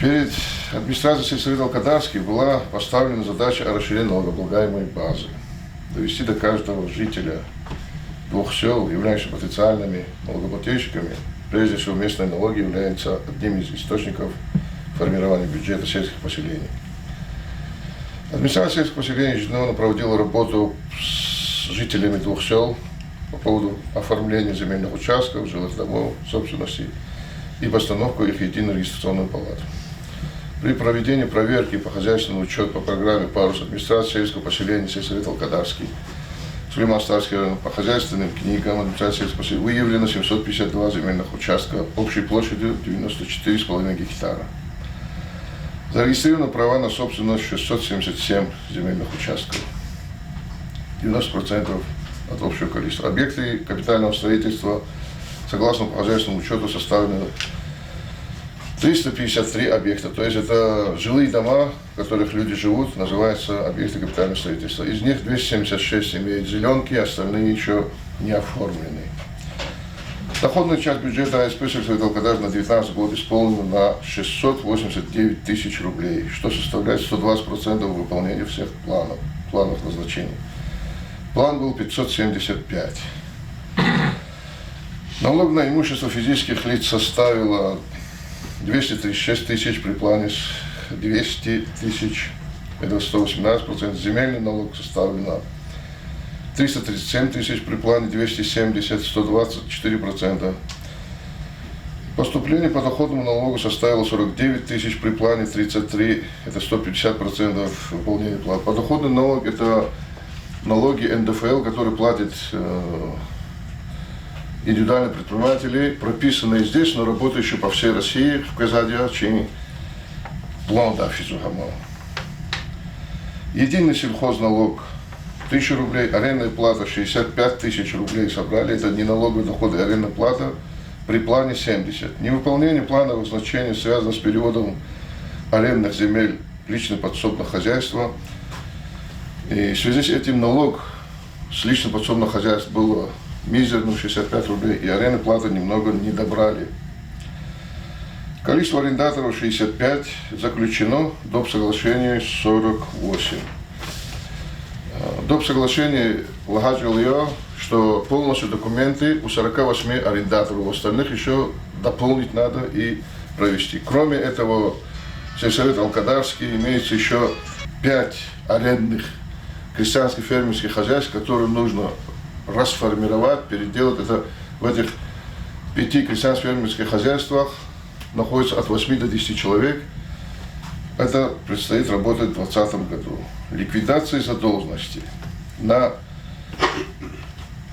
Перед администрацией сельсовета Алкадарский была поставлена задача о расширении налогооблагаемой базы. Довести до каждого жителя двух сел, являющихся потенциальными налогоплательщиками, прежде всего местные налоги являются одним из источников формирования бюджета сельских поселений. Администрация сельских поселений ежедневно проводила работу с жителями двух сел по поводу оформления земельных участков, жилых домов, собственности и постановку их в единую регистрационную палату. При проведении проверки по хозяйственному учету по программе «Парус» администрации сельского поселения сельсовет Алкадарский, Сулейман-Старский район, по хозяйственным книгам администрации сельского поселения выявлено 752 земельных участка общей площадью 94,5 гектара. Зарегистрированы права на собственность 677 земельных участков, 90% от общего количества. Объекты капитального строительства, согласно по хозяйственному учету, составлены 353 объекта, то есть это жилые дома, в которых люди живут, называются объекты капитального строительства. Из них 276 имеют зеленки, остальные еще не оформлены. Доходная часть бюджета АСП сельсовета Алкадар на 2019 год исполнена на 689 тысяч рублей, что составляет 120% выполнения всех планов назначений. План был 575. Налог на имущество физических лиц составило 236 тысяч, при плане 200 тысяч, это 118%. Земельный налог составлено 337 тысяч, при плане 270, 124%. Поступление по доходному налогу составило 49 тысяч, при плане 33, это 150% выполнения плат. Подоходный налог – это налоги НДФЛ, которые платят индивидуальные предприниматели, прописанные здесь, но работающие по всей России, в Казаде, Чини, Планда, Физухамал. Единый сельхозналог 1000 рублей, арендная плата 65 тысяч рублей собрали, это не налоговые доходы, арендная плата при плане 70. Невыполнение плановых значений связано с переводом арендных земель в личное подсобное хозяйство. И в связи с этим налог с личного подсобного хозяйства было мизерным 65 рублей, и арендная плата немного не добрали. Количество арендаторов 65, заключено доп. Соглашение 48. Доп. Соглашение лагаджил ее, что полностью документы у 48 арендаторов, у остальных еще дополнить надо и провести. Кроме этого, сельсовет Алкадарский имеется еще 5 арендных крестьянских фермерских хозяйств, которые нужно расформировать, переделать. Это в этих 5 крестьянских фермерских хозяйствах находится от 8 до 10 человек. Это предстоит работать в 2020 году. Ликвидация задолженности.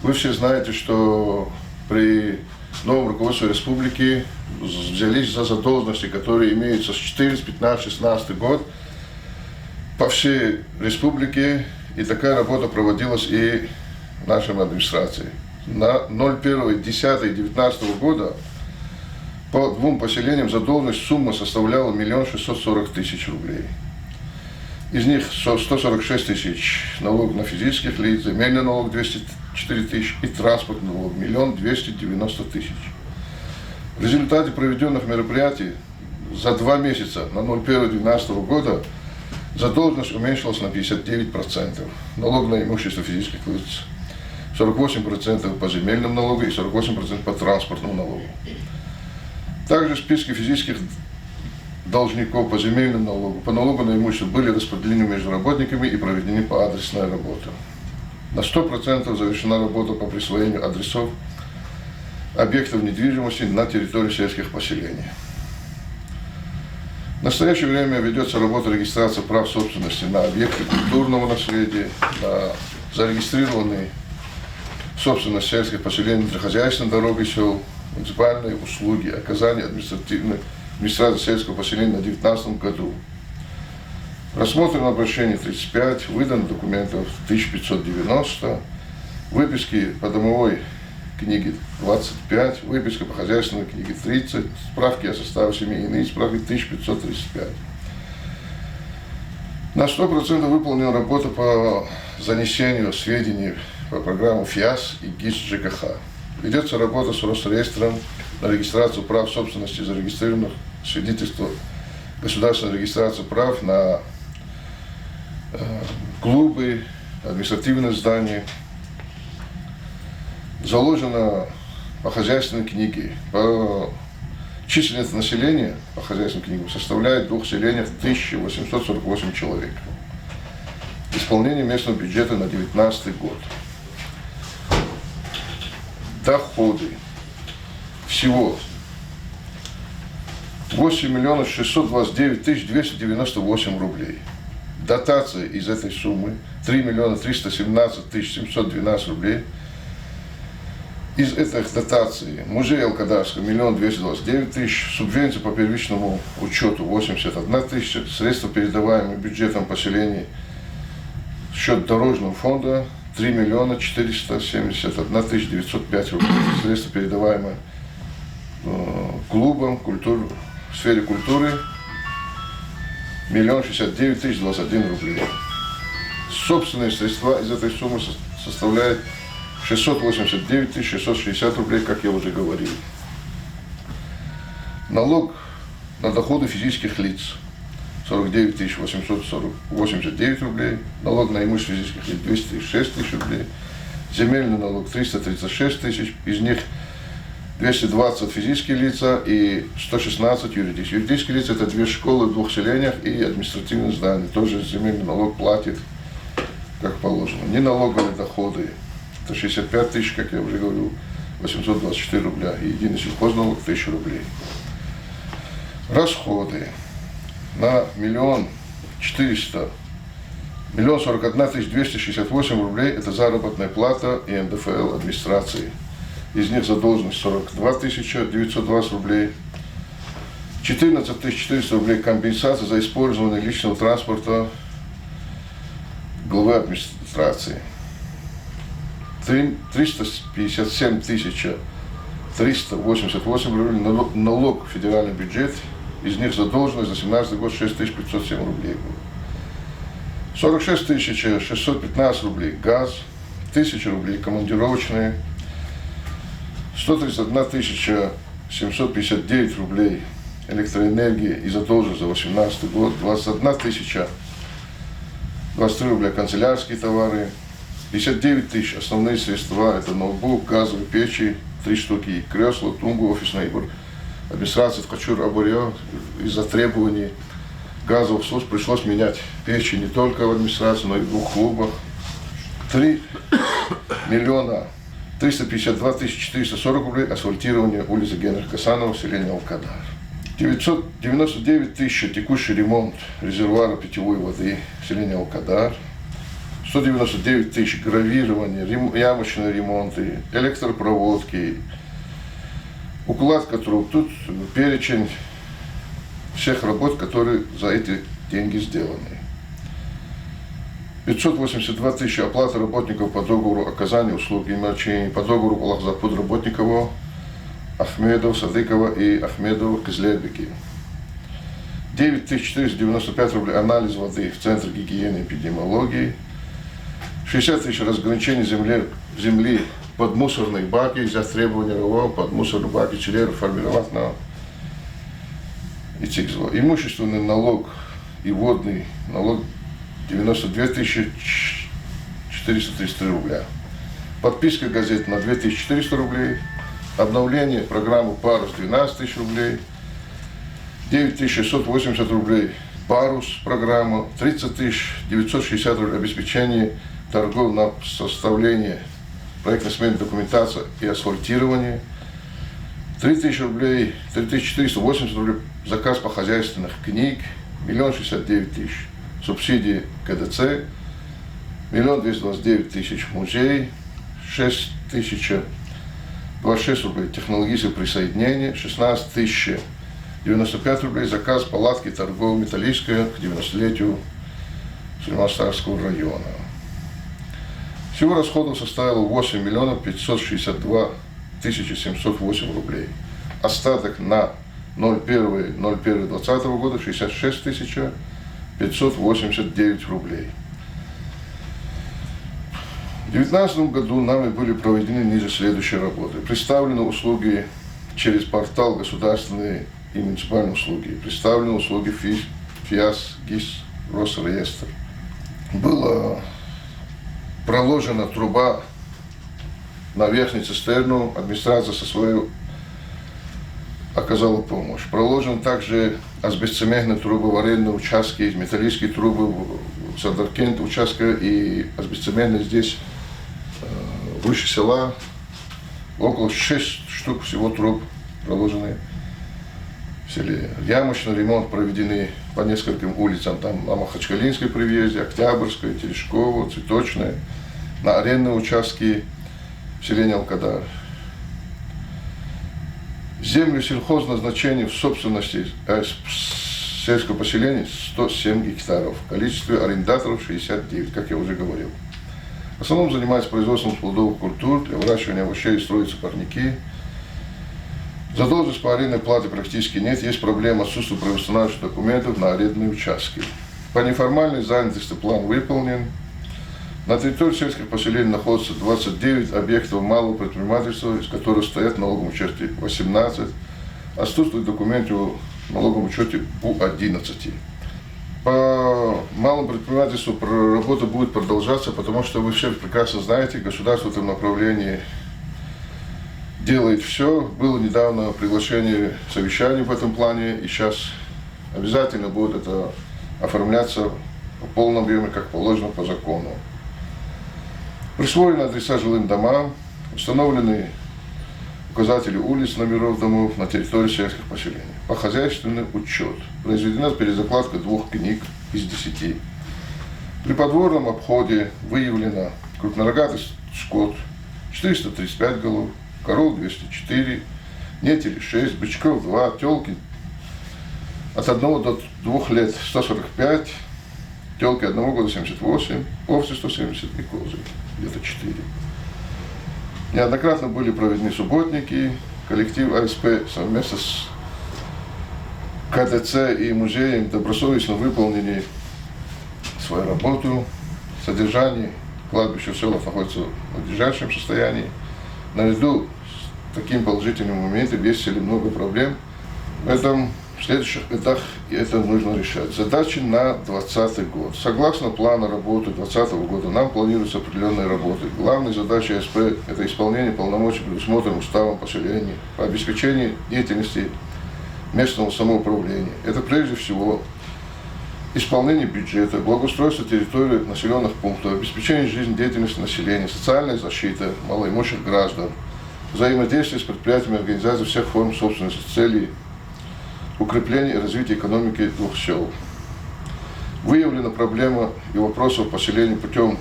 Вы все знаете, что при новом руководстве республики взялись за задолженности, которые имеются с 14, 15, 16 год по всей республике. И такая работа проводилась и нашей администрации. На 01.10.2019 года по 2 поселениям задолженность сумма составляла 1 640 000 рублей. Из них 146 тысяч налог на физических лиц, земельный налог 204 тысячи и транспортный налог 1 290 000. В результате проведенных мероприятий за 2 месяца на 01.12 года задолженность уменьшилась на 59%. Налог на имущество физических лиц 48% по земельному налогу и 48% по транспортному налогу. Также списки физических должников по земельному налогу, по налогу на имущество были распределены между работниками и проведены по адресной работе. На 100% завершена работа по присвоению адресов объектов недвижимости на территории сельских поселений. В настоящее время ведется работа регистрации прав собственности на объекты культурного наследия, на зарегистрированные собственность сельских поселений для хозяйственной дороги сел, муниципальные услуги, оказание администрации сельского поселения на 2019 году. Рассмотрено обращение 35, выдано документов 1590, выписки по домовой книге 25, выписка по хозяйственной книге 30, справки о составе семьи, иные справки 1535. На 100% выполнена работа по занесению сведений по программам ФИАС и ГИС ЖКХ. Ведется работа с Росреестром на регистрацию прав собственности зарегистрированных свидетельства государственная регистрация прав на клубы, административные здания. Заложено по хозяйственной книге. По численность населения по хозяйственным книгам составляет в двух селениях 1848 человек. Исполнение местного бюджета на 2019 год. Доходы всего 8 629 298 рублей. Дотации из этой суммы 3 317 712 рублей. Из этих дотаций музей Алкадарского 1 229 000, субвенции по первичному учету 81 000, средства, передаваемые бюджетом поселений, счет дорожного фонда 3 471 905 рублей, средства, передаваемые клубам в сфере культуры 1 069 021 рублей. Собственные средства из этой суммы составляют 689 660 рублей, как я уже говорил. Налог на доходы физических лиц 49 889 рублей. Налог на имущество физических лиц 206 000 рублей. Земельный налог 336 000, из них 220 физические лица и 116 юридические. Юридические лица — это 2 школы в 2 селениях и административные здания. Тоже земельный налог платит, как положено. Неналоговые доходы — это 65 000, как я уже говорил, 824 рубля. И единый сельхозналог 1000 рублей. Расходы на 1 41 268 рублей – это заработная плата и НДФЛ администрации. Из них задолженность 42 920 рублей. 14 400 рублей компенсация за использование личного транспорта главы администрации. 357 388 рублей налог в федеральный бюджет, из них задолженность за 2017 год 6507 рублей. 46 615 рублей газ, 1000 рублей командировочные, 131 759 рублей электроэнергии и задолженность за 2018 год, 21 23 рубля канцелярские товары, 59 000 основные средства, это ноутбук, газовые печи, 3 штуки, кресла, тумбы, офисный набор. Администрация в Хачур-Абурье из-за требований газовых служб пришлось менять печи не только в администрации, но и в 2 клубах. 3 352 440 рублей асфальтирование улицы Генриха Касанова, селение Алкадар. 999 000 текущий ремонт резервуара питьевой воды, селение Алкадар. 199 000 гравирование, ямочные ремонты, электропроводки, укладка труб. Тут перечень всех работ, которые за эти деньги сделаны. 582 000 оплата работников по договору оказания услуг и мелочений, по договору Аллахзапуд работникова, Ахмедов, Садыкова и Ахмедова, Кизлербеки. 9 495 рублей анализ воды в Центре гигиены и эпидемиологии. 60 000 разграничений земли под мусорные баки, из-за требования РО под мусорные баки Челеру формировать на ИЦИКЗО. Имущественный налог и водный налог 92 433 рубля. Подписка газет на 2400 рублей. Обновление программы «Парус» 12 000 рублей. 9680 рублей «Парус» программа. 30 960 рублей обеспечение торгов на составление проектно-сметной документации и асфальтирование. 3000 рублей, 3480 рублей заказ по хозяйственных книг. 1 069 000 субсидии КДЦ. 1 229 000 музей. 6026 рублей технологическое присоединение. 16 095 рублей заказ палатки торгово-металлической к 90-летию Сульман-Старского района. Всего расходов составило 8 562 708 рублей. Остаток на 01.01.2020 года 66 589 рублей. В 2019 году нами были проведены ниже следующие работы. Представлены услуги через портал государственной и муниципальные услуги. Представлены услуги ФИАС, ГИС, Росреестр. Была проложена труба на верхнюю цистерну, администрация со своей оказала помощь. Проложены также асбестцементные трубы в арендные участки, металлические трубы в Садаркент участка и асбестцементные здесь выше села. Около 6 штук всего труб проложены в селе. Ямочный ремонт проведены по нескольким улицам. Там на Махачкалинской при въезде, Октябрьской, Терешкова, Цветочная. На арендные участки в селе Алкадар. Землю сельхозназначения в собственности сельского поселения 107 гектаров. В количестве арендаторов 69, как я уже говорил. В основном занимается производством плодовых культур, для выращивания овощей строятся парники. Задолженность по арендной плате практически нет, есть проблема отсутствия правоустанавливающих документов на арендные участки. По неформальной занятости план выполнен. На территории сельских поселений находится 29 объектов малого предпринимательства, из которых стоят в налоговом учете 18. Отсутствуют документы в налоговом учете у 11. По малому предпринимательству работа будет продолжаться, потому что вы все прекрасно знаете, государство в этом направлении делает все. Было недавно приглашение совещаний в этом плане, и сейчас обязательно будет это оформляться в полном объеме, как положено по закону. Присвоены адреса жилым домам, установлены указатели улиц, номеров домов на территории сельских поселений. По хозяйственный учет произведена перезакладка 2 книг из 10. При подворном обходе выявлено крупнорогатый скот 435 голов, коров 204, нетели 6, бычков 2, телки от 1 до 2 лет 145, телки 1 года 78, овцы 170 и козы где-то 4. Неоднократно были проведены субботники, коллектив АСП совместно с КТЦ и музеем добросовестно выполнили свою работу. Содержание кладбища в селах находится в надлежащем состоянии. Наряду с таким положительным моментом есть в селе много проблем. Поэтому в следующих годах это нужно решать. Задачи на 2020 год. Согласно плану работы 2020 года нам планируются определенные работы. Главная задача АСП – это исполнение полномочий, предусмотренных уставом поселения по обеспечению деятельности местного самоуправления. Это прежде всего исполнение бюджета, благоустройство территории населенных пунктов, обеспечение жизнедеятельности населения, социальная защита малоимущих граждан, взаимодействие с предприятиями и организацией всех форм собственности с целью укрепления и развития экономики двух сел. Выявлена проблема и вопросы поселения путем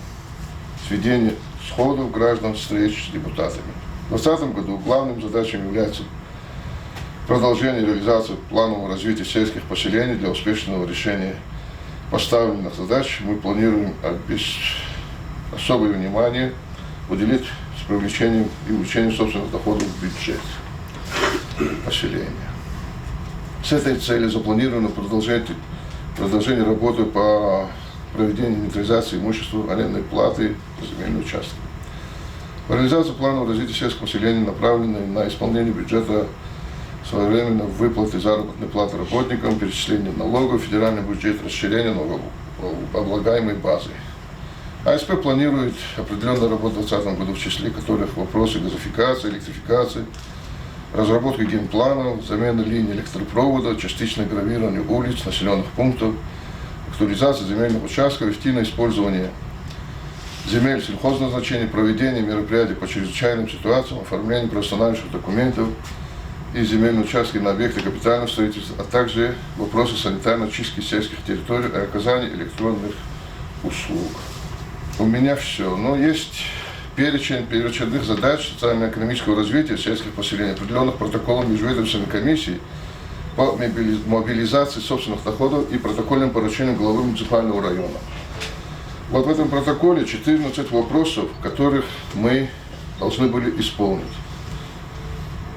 сведения сходов граждан, встреч с депутатами. В 2020 году главным задачей является продолжение реализации планового развития сельских поселений. Для успешного решения поставленных задач мы планируем особое внимание уделить с привлечением и увеличением собственных доходов в бюджет поселения. С этой целью запланировано продолжение работы по проведению инвентаризации имущества, арендной платы за земельные участки. Реализация планов развития сельского поселения направлена на исполнение бюджета, своевременно выплаты заработной платы работникам, перечисление налогов, федеральный бюджет, расширение налогооблагаемой базы. АСП планирует определенную работу в 2020 году, в числе которых вопросы газификации, электрификации, разработка генпланов, замена линий электропровода, частичное гравирование улиц, населенных пунктов, актуализация земельных участков, эффективное использование земель сельхозназначения, проведение мероприятий по чрезвычайным ситуациям, оформление правоустанавливающих документов и земельные участки на объекты капитального строительства, а также вопросы санитарной чистки сельских территорий и оказания электронных услуг. У меня все. Но есть перечень первоочередных задач социально-экономического развития сельских поселений, определенных протоколом межведомственной комиссии по мобилизации собственных доходов и протокольным поручением главы муниципального района. Вот в этом протоколе 14 вопросов, которых мы должны были исполнить.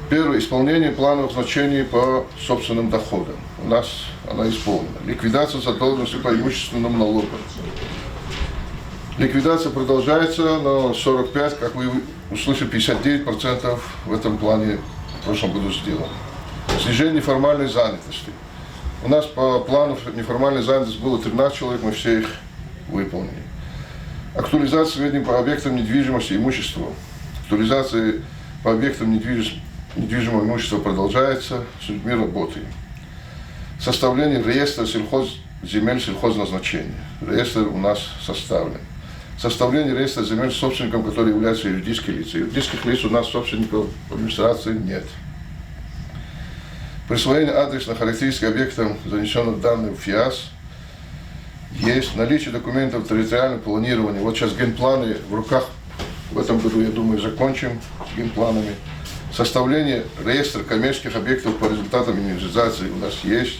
Первое. Исполнение плановых значений по собственным доходам. У нас она исполнена. Ликвидация задолженности по имущественным налогам. Ликвидация продолжается, но 45, как вы услышали, 59% в этом плане в прошлом году сделано. снижение неформальной занятости. У нас по плану неформальной занятости было 13 человек, мы все их выполнили. Актуализация сведений по объектам недвижимости и имущества. Актуализация по объектам недвижимого имущества продолжается, с людьми работаем. Составление реестра земель сельхозназначения. Реестр у нас составлен. Составление реестра земель собственником, которые являются юридические лица. Юридических лиц у нас собственников администрации нет. Присвоение адресных характеристик объектам, занесенных данных в ФИАС. Есть наличие документов территориального планирования. Вот сейчас генпланы в руках. В этом году, я думаю, закончим с генпланами. Составление реестра коммерческих объектов по результатам инвентаризации у нас есть.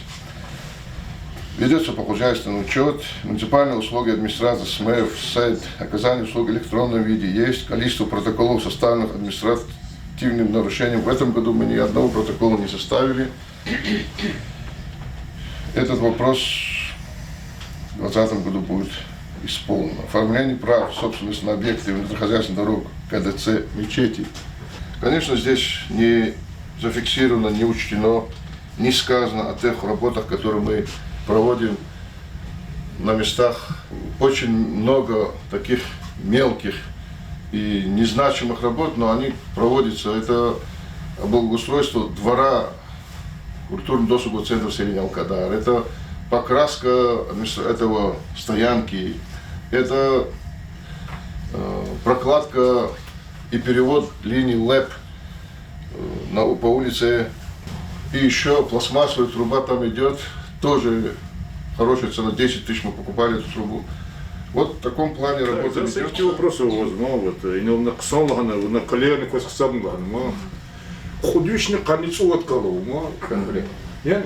Ведется по хозяйственному учет, муниципальные услуги администрации, СМЭФ, сайт, оказание услуг в электронном виде есть, количество протоколов, составленных административным нарушением. В этом году мы ни одного протокола не составили. Этот вопрос в 2020 году будет исполнен. Оформление прав собственности на объекты внутрихозяйственных дорог, КДЦ, мечети. Конечно, здесь не зафиксировано, не учтено, не сказано о тех работах, которые мы проводим на местах. Очень много таких мелких и незначимых работ, но они проводятся. Это благоустройство двора культурно-досугового центра в селе Алкадар, это покраска этого стоянки, это прокладка и перевод линии ЛЭП по улице. И еще пластмассовая труба там идет. Тоже хорошая цена, 10 тысяч мы покупали эту трубу. Вот в таком плане работа ведется. Какие вопросы у вас? Вот, на ксонлагана, на колерник вас ксамлагана, худючный каницу откалу, я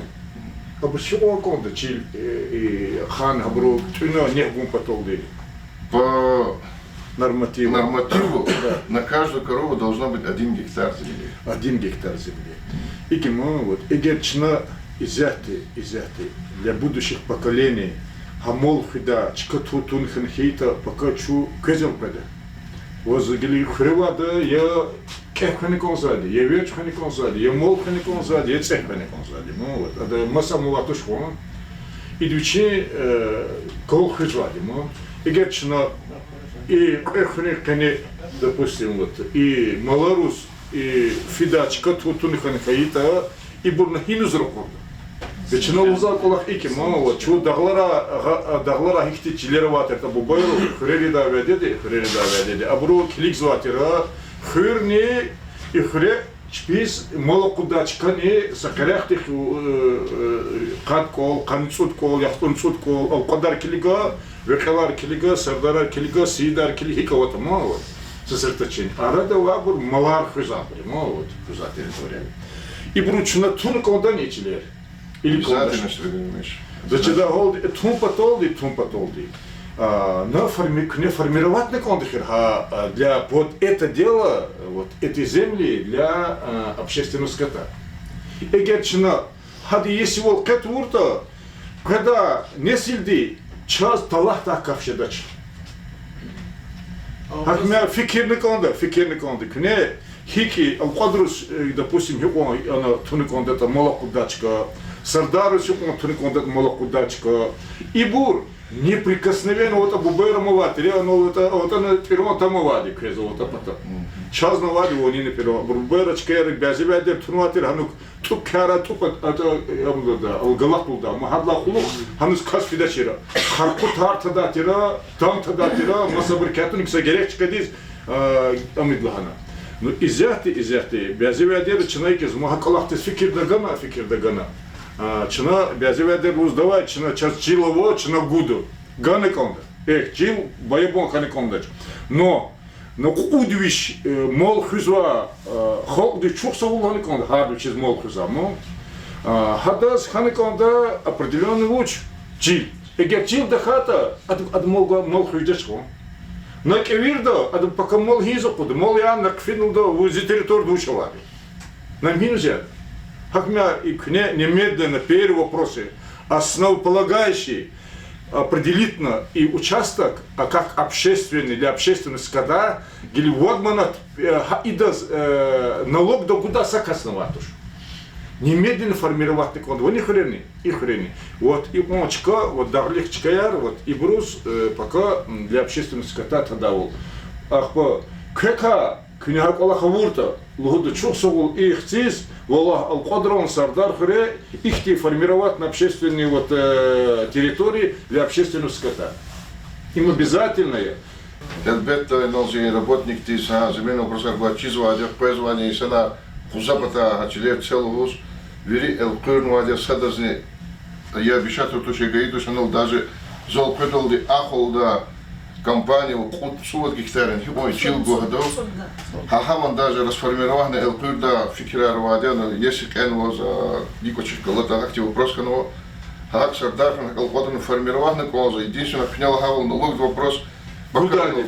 обычно конда чил и хан габру, тюна не гум потолды. По нормативу на каждую корову должно быть 1 гектар земли. 1 гектар земли. И вот, игерчна изяты для будущих поколений. Хамол фида, чкатутун хенхейта, пока чу козел педа. Возгили хревада, я кехани конзади, я веч хани конзади, я мол хани конзади, я цех хани конзади. Вот, это масса мулатушко. Идучи кол хризади, игерчна и эхни хани, допустим, вот, и малорус, и фида, чкатутун хенхейта, и бурнахину зрокорда. Вечерно узак колах ики, вот, чу дағлара хихти чилероват это бубайру, хрери да ведеди, абру килик зватира, хырни и хре чпис молокуда чкани сакаряхтих кат кол, канцут кол, яхтунцут кол, алқадар килига, векалар килига, сардарар килига, сидар килига, вот, вот, сосредоточение. А рада вабур малар хызапри, вот, хыза территория. И бручна тун колда не чилер. Или значит, да, тун потолди. Не формировать на кондахер, а для под это дело, вот этой земли для общественного скота. Эгерчина, хади если волк кетурта, когда не сильди, час талах так кавшедач. Хакмя фикирный конда, кне хики, алкадрус, допустим, его она туниконда это молокудачка. Сардару сюкон туникондат молокудачка. И бур неприкосновенно вот абубера моватери, но это на первом там мовади, крезо вот это. Час на вади они не первом. Абубера чкеры бязевядер тунватер ханук тукара тупат это да, алгалакулда, махадла хулук ханус касфидачира. Харкут хартадатира, там тадатира, масабр катуник сагерек чкадиз амидлахана. Ну изяты, бязевядер чнайки з махакалахтес фикир дагана. Чина бязеведер уздавай, чина чилово, чина гуду. Ганы конда. Чил боебон ханы кондач. Но удвищ мол хызва холды чукса уланы конда. Харду чиз мол хыза. Хадас ханы конда определенный луч. Чил. Эгер чил да хата, ад мол хызачко. На кевирда, ад пока мол хизоку, мол ян на кфинул да узи территорию дучевали. Нам нельзя. Хакмя и немедленно первые вопросы, основополагающие, определительно и участок, а как общественный для общественных скота, или водмана и налог до куда сакасноватуш. Немедленно формировать такой, вот не хрени, и хрени. Вот и мочка, вот дарлих чкаяр, вот и брус пока для общественного скота тадавул. Ах по кека книга Аллаха вурта, лугуду чухсугул и ихтиз, Аллах ал-Кадрон сардар хре, ихти формировать на общественные вот территории для общественного скота. Им обязательное. Elbette nozi работник ти са земено просарва чизва адя позвание сана хузапата ачилер целус вери элкурну адя садазне я обещаю то что гаиду шанал даже зол предал ди ахолда компанию кут суват гектарен хибой чил гогодов хахаман даже расформированы элкурда фикира равадя но если кен воз дикочек галата актив вопрос кано хак сардар элкурну формированы коза единственное пняла хавал налог вопрос Гудали,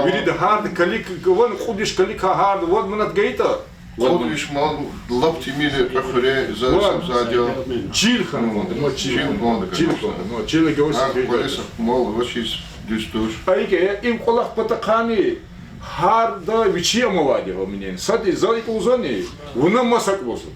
вели да хард, калик, вон ходишь калик хард, вот мы над гейта. Ходишь мал лапти мили прохоре за отдел. Чилхан, ну чилы говорит. Полиса мал вообще дистуш. А ике им колах потакани харда вичия мавади у меня. Сади зали кузани, вона масак лосу.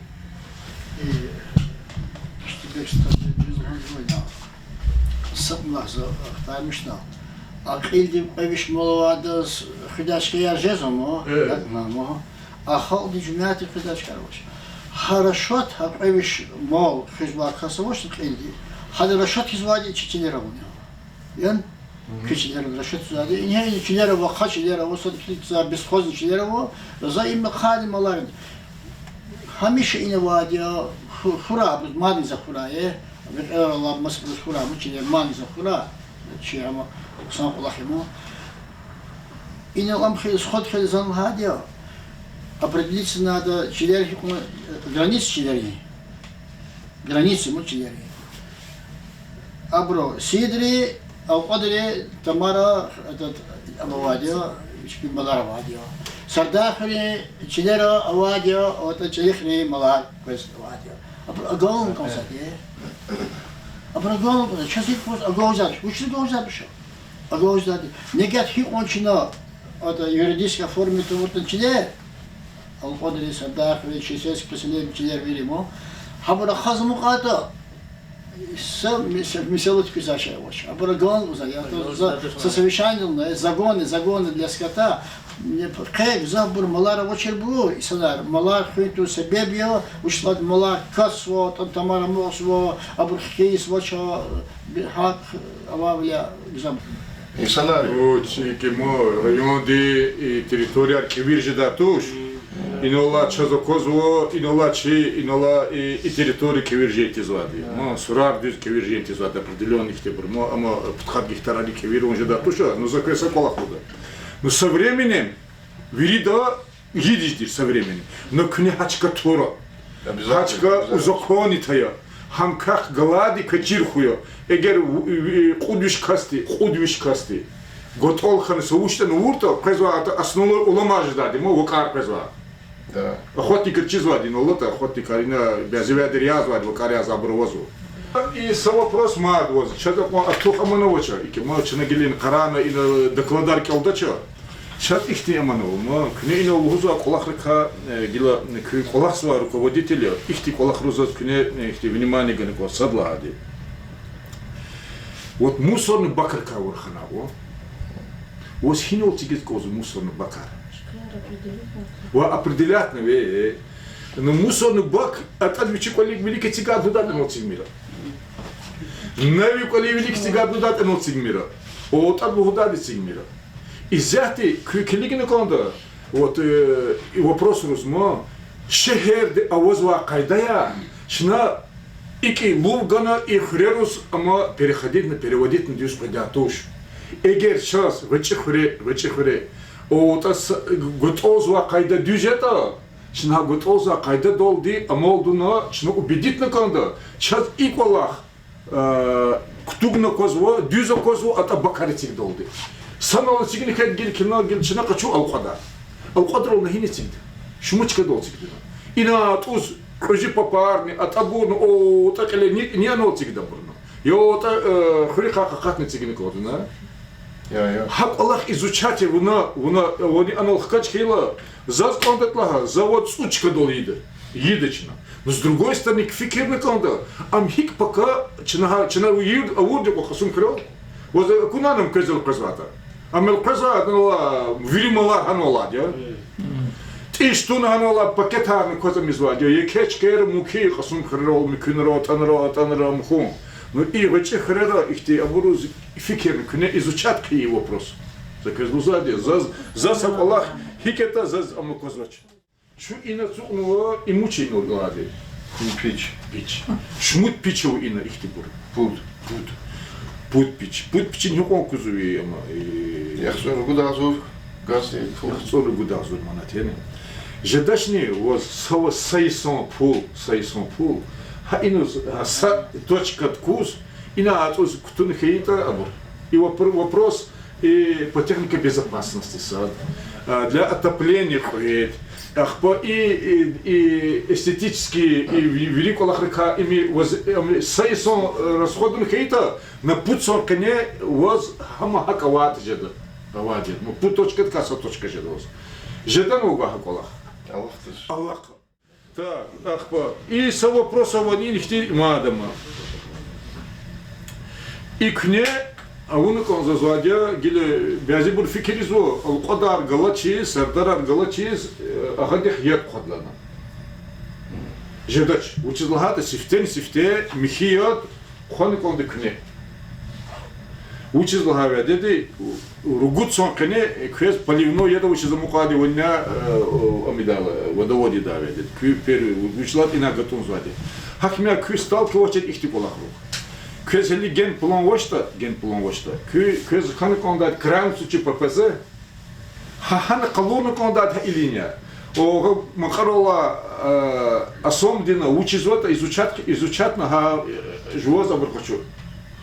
А килди певиш молодас худачка я жезомо, мамо. А халди жмяти худачка рош. Хорошо, а певиш мол хижба хасовош килди. Хада рашот хизвади чичилера у него. Ян чичилера рашот звади. И не чичилера во хачилера во сад за бесхозный чичилера во за им хади малар. Хамиша инвади хура мани за хурае. Allah masbul хура мучилер мани за хура. Чиама сам Аллахему. И не ламхи сход хелизан хадио. Определиться надо чилерги, границы чилерги. Границы му чилерги. Абро сидри, алкадри, тамара, этот авадио, малар авадио. Сардахри, чилера авадио, это чилехри малар, квест авадио. Абро агалон консати. Абрагал, сейчас их просто оглаузят. Учили оглаузят еще. Оглаузят. Негат хи ончина, это юридическая форма того начине. Алкоголь садах, чесес посылаем чилер веримо. Хабара хазму ката. Сам мисалот пизаша воч. Абрагал узая. Это совещание, загоны для скота. Кайф забур малара вочербу и санар малар хиту себебио ушлад малар касво тамара мосво абурхейс воча хак ававля зам И санар. Очень кемо район де территория кивиржи да туш. Инола чазокозво, инола чи, инола и территория кивиржи тизвади. Но сурар дюз кивиржи тизвади определенных типов. Ама подход гектарали кивир он же да туша, но закреса колахуда. Но со временем, вида, едешь со временем, но княгачка тура, хачка узаконитая, хамках галади качирхуя, эгер худвиш касти, готолхан саучтан урта, презва основной уламаж дади, мо вакар презва. Охотник чизвади, но лота охотник арина безведи рязвади, вакаря забровозу. И со вопрос мадвоз, что-то атуха мановоча, и кема чнагилин карана и докладар келдача. Сейчас их не манов, но к ней на луза колахрика гила к колахсва руководителя, их ти колахруза к ней их ти внимание к нему садлади. Вот мусорный бакар кавархана, вот хинул тигит козу мусорный бакар. Вот определять наве, но мусорный бак от отвечи коллег великий тигат туда носит мира. Нави коллег великий тигат туда носит мира. Вот от туда носит мира. И взяты клики на конда, вот и вопрос разма, шехер де авозва кайдая, шна ики лувгана и хрерус, ама переводить на дюс предатуш. Эгер сейчас вечехре, вот ас готовзва кайда дюжета, шна готовзва кайда долди, амолдуна, шна убедить на конда, сейчас иквалах, ктугна козво, дюза козво, ата бакаритик долди. Санал сигни хед гил кино гил чина качу алқада. Алқадра он хини сигди. Шумучка дол сигди. Ина туз кожи попарни атабун о такеле не анол сигда бурно. Йо та хрика хакатни сигни кодна. Я. Хак Аллах изучать его на они анол хкач хила. Заз контатлаха завод сучка дол иде. едочно. Но с другой стороны, к фикерной конда, амхик пока чина уйд, а урди кохасум крел. Вот куда нам козел казата? А мел казат, ну вилимала ханола, да? И что на ханола пакетарный козам извадил, я кечкер муки касум крел, микунро, танро мхум. Ну и в этих хрера их те абуру фикерный, кне изучат к его вопрос. За козлу зади, за сапалах, хикета за амукозач. Şu ina suğnuğa imuçin oldu. Пич. Piç. Şmut piço ina ihtibur. Пуд. Put piç. Put piçin yok on kuzuyu ama. Яхсон Гудазов. Гасни. Sonra bu da zor manat yani. Жадашни was сава сайсон пул. Ha inus sa точка откус ина атус ктун хейта абу. И вопрос по технике безопасности сад. Для отопления хрет. И эстетически, и великого лахрика, ими сайсон расходом хейта на путь соркане воз хамахакават жеда. Авадит. Ну путь точка ткаса точка жеда воз. Жеда много хаколах. Аллах. Так, ахпа. И со вопросом они нихти мадама. И кне Авуны конзазадя гиле бязи бур фикризо алқадар галачи сардар галачи ахадих як қадлана. Жедач учизлахата сифте михият ханы конды кне. Учизлахава деди ругут сон кне квез поливно еда учиза мукади ванна амидала водоводи даве деди кю пер учлат ина гатун звади. Хакмя кристал квочет ихтиколахру. Квез ген план вошта. Квез ханы кондат кран сучи ППЗ. Хана колону кондат илиня. О макарола асомдина учизота изучат на жвоза буркачу.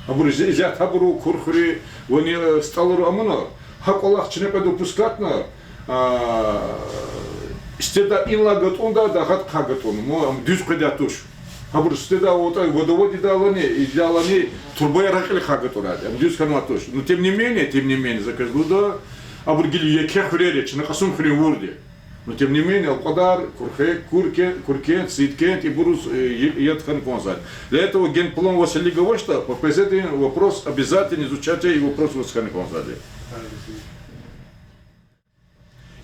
Абур зят абуру курхри вони сталуру амуна. Хаколах чнепе допускатна. Стеда инла гатонда да гат кагатон. Мо düz кадатуш. Абур стеда водоводи идеалани турбоя рахили хагатурад. Düz канатуш. Но тем не менее, заказлуда абур гили яке хрерич на касум хревурди. Но тем не менее, алкадар, курке, цитке, и бурус едхан конзать. Для этого генплан Василий говорит, что по этому вопрос обязательно изучать и вопрос Василий конзать.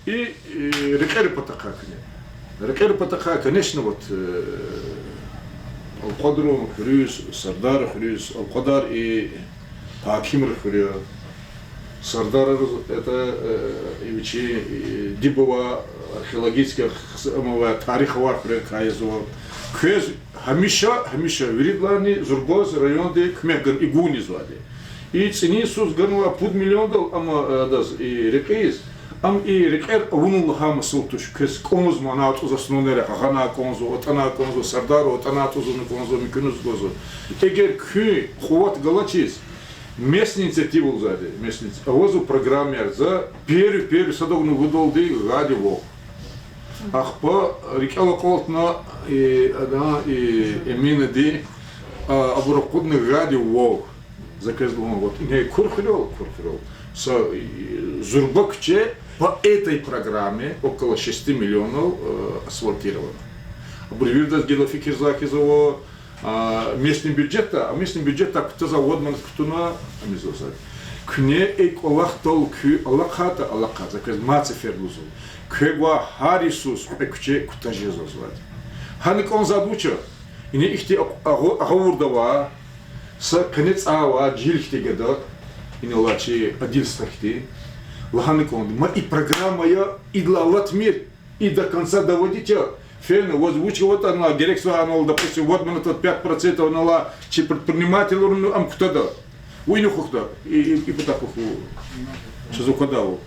И рекер потаха, конечно, вот алкадру хрюс, сардар хрюс, алкадар и такимр хрюс. Сардар это Дибова археологических тариховых прекаизов. Кез хамиша виридлани зурбоз районде кмеган игуни звали. И цени сус гануа пуд миллион дал ама даз и рекейс. Ам и рекер авунул хам султуш кез конз манат узаснонере хана конзу отана конзу сардару отана тузун конзу микунус гозу. Эгер кü хуват галачис местная инициатива сзади, а возу программер за первый садовну выдолды ради вов. Ах по рекала колтна и эмина ди оброкудный ради вов. Заказывал вот не курхрел. Со зурбакче по этой программе около 6 миллионов асфальтировано. Абурвирдас гелофикир закизово местный бюджет так то заводман ктуна амизосад. Кне эк Аллах толку Аллахата Аллаха заказ маце ферлузу. Кегва харисус экче кутажезозвад. Ханы кон задуча. Ине ихти агурдава с конец ава джилхтегеда ине лачи адилстахти. Лаханы кон ма и программа я и для латмир и до конца доводите. Фен озвучивает она дирекция, она, допустим, вот мы тут 5% нала, чи предприниматель ам кто-то, уйну хухта и потакуху, что закодаву.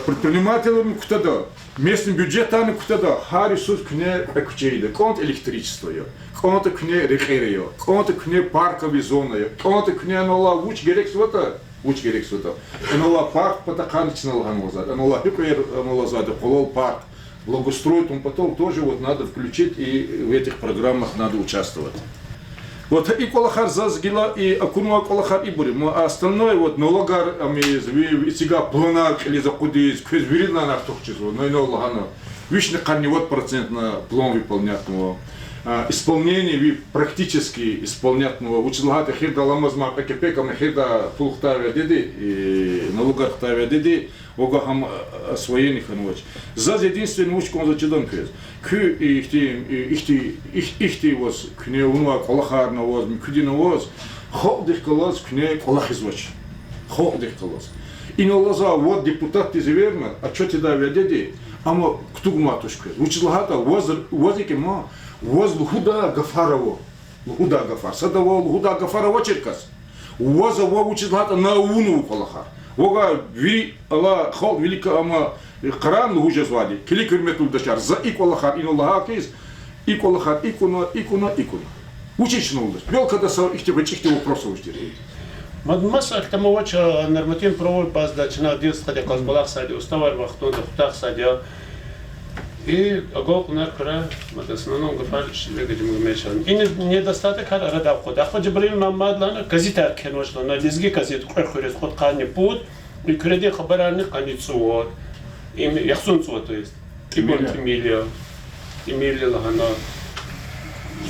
Предприниматель кто-то, местный бюджет аны кто-то, харисус кне экчейда, конт электричество, конт кне рехерия, конт кне парковые зоны, конт кне нала уч дирекция-то. Нала парк потаканчнал ганозад, нала хипер налазад, полол парк. Благоустроить, потом тоже вот надо включить, и в этих программах надо участвовать. Вот и колахар зазгила, и акунуа колахар и бурим. А остальное вот налогар, и сега планак или закудис, квезверина на автохчизу, но и налогана. Вишня каннивот процентно план выполнятного. Исполнение ви практически исполнятного. Училгата хирда ламазма пекепекам хирда пулхтавя деди и налугахтавя деди огахам освоених анвач. За единственный учком за чедан кез. Кü ихти воз кне унва колахарна воз микудина воз ходих колос кне колахизвач. Ходих колос. И на лоза вот депутат ты заверно, а что тебе давя деди? Ама ктуг матушка. Училгата возики ма воз лхуда гафарово. Лхуда гафар. Садово лхуда гафарово черкас. Воза во училгата на уну колахар. Вога ви ала хол велика ама Коран лхужа звали. Кили кирметул дашар. За иколахар иноллаха киз. Иколахар икуна. Учишь наулдаш. Белка да са ихте бачихте вопросы устери. Маса к тому, что нормативный правовой баз дачна дилстаде казбалах сади уставар вахтун дахтах садя и агол наркра мадаснанон гафар шлегадим гмешан. И недостаток рада вход. Ахва Джабрил Маммад лана казита аркенош лана лизги казит хурис ход кани пут и креди хабарани кани цуот. Им яхсун цуот, то есть. Эмилия лана.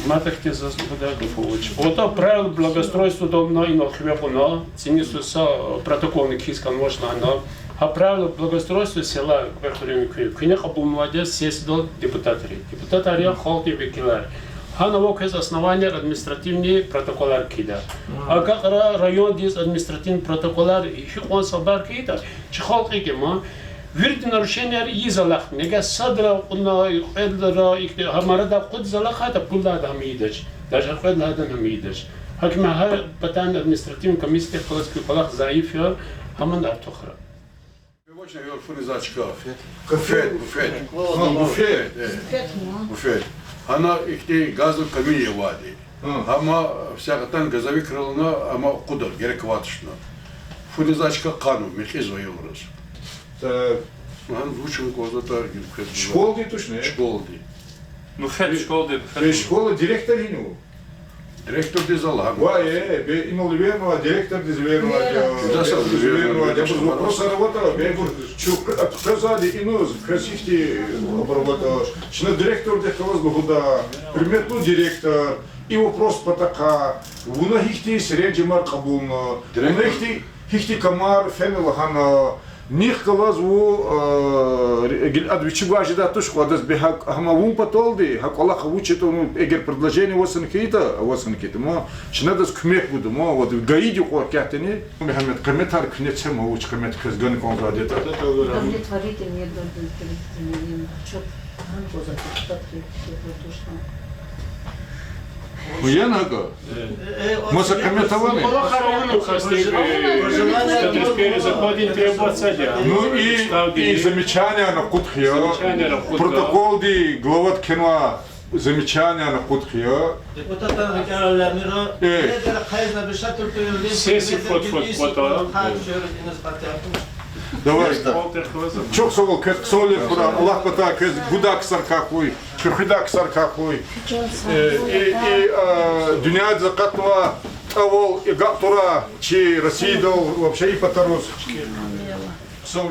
Матахте за суда гафович. Ото правило благоустройства домна и на хвепуна, ценису са протокольный кискан можно она. А правило благоустройства села квехурин квинеха был молодец сесть до депутатари. Депутатария холти векилар. Хана вокез основания административный протоколар кида. А как район дис административный протоколар и хикон сабар кида. Чхолки кема. Вирди нарушения изалах, нега садра на эдра их хамарада куд залаха та пулда да мидаш, даже куд ла да мидаш. Хакма ха патан административный комиссия холодский палах заифер хаман артохра. Очень фунизачка. Буфет. Она ихти газом камине вади. Ама всякатан газови крылына, ама кудар, герек ватышна. Фунизачка кану, мехиз воевраз. Учим козата. Школды точно? Школды. Ну, школды. Школа директор ину. Директор дизала. Вае, бе имал верного, директор дизверного. Я бы вопрос работал, бе сказали ину, красивти обработал. Что директор дехалаз лгуда, примерно директор. И вопрос потака. Вуна хихти среди маркабуна. Вуна хихти камар фенелахана. Них калаз во адвичугажи да туш кладас беха хамавун потолди хакала хавучит он эгер предложение восанкита мо чинадас кмек буду мо вот гаиди коркятени Мухаммед комментар кнеце мауч коммент казган конкрадета Удовлетворите мне отчет Уянаго Моса комментовали Ну и замечания на Кутхия протокол ди глават кино замечания на Кутхия Давай. Çok sağ ol. Söyle bura. Allah bata kız budak sarkakuy, kırhıdak sarkakuy. Dünya zakatwa avol игатура чи Россия вообще и потарус. Сам